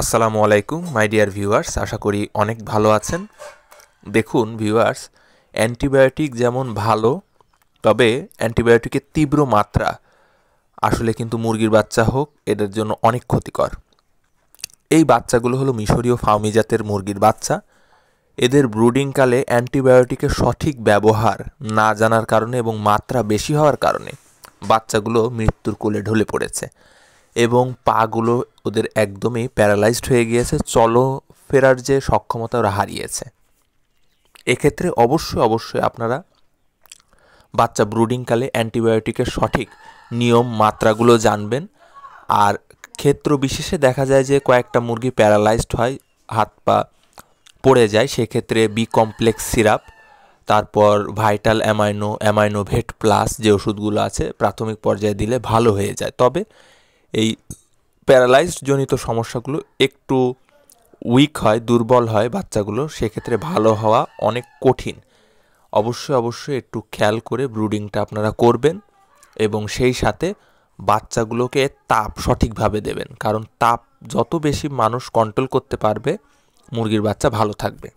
আসসালামু আলাইকুম my dear viewers, আশা করি অনেক ভালো আছেন। দেখুন ভিউয়ার্স, অ্যান্টিবায়োটিক যেমন ভালো, তবে অ্যান্টিবায়োটিকের তীব্র মাত্রা আসলে কিন্তু মুরগির বাচ্চা হোক এদের জন্য অনেক ক্ষতিকর। এই বাচ্চাগুলো হলো মিশরীয় ফার্মি জাতের মুরগির বাচ্চা। এদের ব্রুডিংকালে অ্যান্টিবায়োটিকের সঠিক ব্যবহার না জানার কারণে এবং মাত্রা বেশি হওয়ার কারণে বাচ্চাগুলো মৃত্যুর কোলে ঢলে পড়েছে এবং পাগুলো ওদের একদমই প্যারালাইজড হয়ে গিয়েছে, চলফেরার যে সক্ষমতা ওরা হারিয়েছে। এক্ষেত্রে অবশ্যই আপনারা বাচ্চা ব্রুডিংকালে অ্যান্টিবায়োটিকের সঠিক নিয়ম মাত্রাগুলো জানবেন। আর ক্ষেত্র বিশেষে দেখা যায় যে কয়েকটা মুরগি প্যারালাইজড হয়, হাত পা পড়ে যায়, সেক্ষেত্রে বি কমপ্লেক্স সিরাপ, তারপর ভাইটাল অ্যামাইনোভেট প্লাস যে ওষুধগুলো আছে প্রাথমিক পর্যায়ে দিলে ভালো হয়ে যায়। তবে এই প্যারালাইজড জনিত সমস্যাগুলো একটু উইক হয়, দুর্বল হয় বাচ্চাগুলো, সেক্ষেত্রে ভালো হওয়া অনেক কঠিন। অবশ্যই একটু খেয়াল করে ব্রুডিংটা আপনারা করবেন এবং সেই সাথে বাচ্চাগুলোকে তাপ সঠিকভাবে দেবেন, কারণ তাপ যত বেশি মানুষ কন্ট্রোল করতে পারবে মুরগির বাচ্চা ভালো থাকবে।